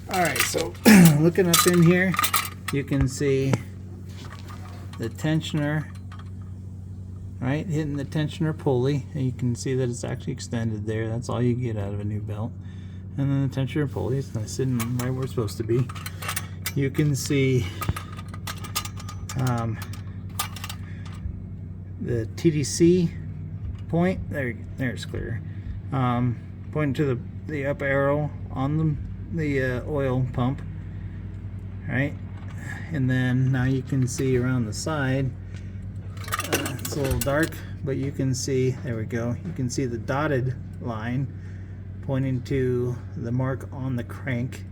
Alright, so looking up in here, you can see the tensioner, right, hitting the tensioner pulley, and you can see that it's actually extended there. That's all you get out of a new belt. And then the tensioner pulley is sitting right where it's supposed to be. You can see the TDC point, there's clear, pointing to the up arrow on the oil pump, right? And then now you can see around the side, it's a little dark, but you can see, there we go, you can see the dotted line pointing to the mark on the crank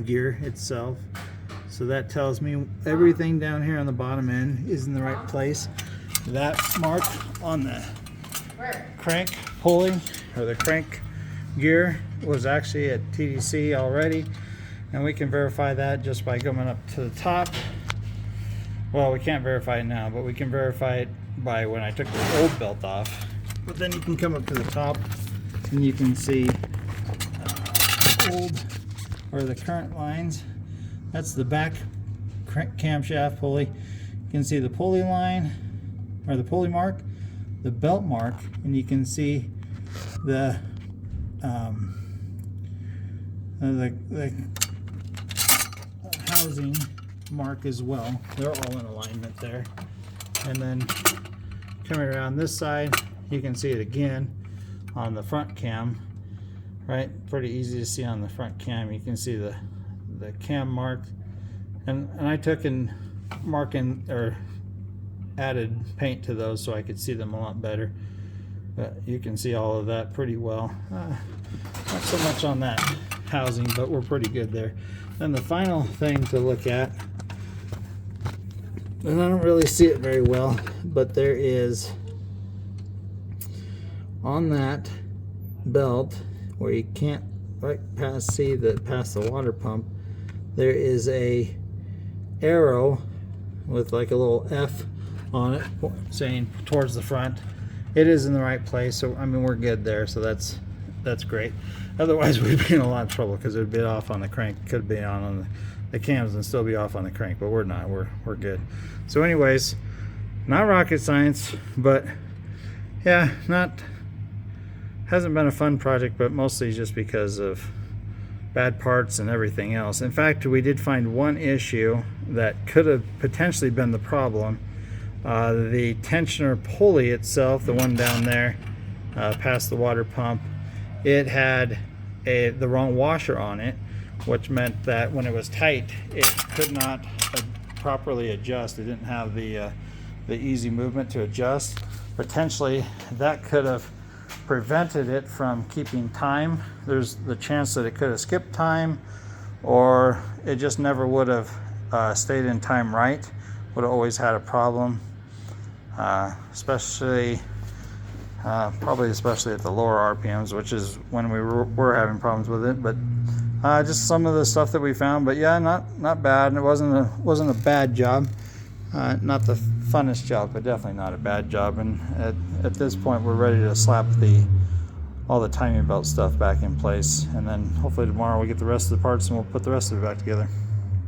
gear itself. So that tells me everything down here on the bottom end is in the right place. That mark on the crank pulley, or the crank gear, was actually at TDC already, and we can verify that just by coming up to the top. Well, we can't verify it now, but we can verify it by when I took the old belt off. But then you can come up to the top and you can see old, or the current lines. That's the back crank camshaft pulley. You can see the pulley line, or the pulley mark, the belt mark, and you can see the housing mark as well. They're all in alignment there. And then coming around this side, you can see it again on the front cam, right? Pretty easy to see on the front cam. You can see the cam mark, and I took and marking or added paint to those so I could see them a lot better. But you can see all of that pretty well. Not so much on that housing, but we're pretty good there. Then the final thing to look at, and I don't really see it very well, but there is on that belt where you can't right past past the water pump, there is a arrow with like a little F on it saying towards the front. It is in the right place, so I mean we're good there, so that's great. Otherwise we'd be in a lot of trouble because it would be off on the crank. Could be on the cams and still be off on the crank, but we're not. We're good. So anyways, not rocket science, but yeah, hasn't been a fun project, but mostly just because of bad parts and everything else. In fact, we did find one issue that could have potentially been the problem. The tensioner pulley itself, the one down there past the water pump, it had the wrong washer on it, which meant that when it was tight, it could not properly adjust. It didn't have the easy movement to adjust. Potentially, that could have prevented it from keeping time. There's the chance that it could have skipped time, or it just never would have stayed in time right. Would have always had a problem, especially especially at the lower RPMs, which is when we were having problems with it. But just some of the stuff that we found. But yeah, not bad. And it wasn't a bad job. Not the funnest job, but definitely not a bad job. And at this point, we're ready to slap all the timing belt stuff back in place, and then hopefully tomorrow we get the rest of the parts and we'll put the rest of it back together.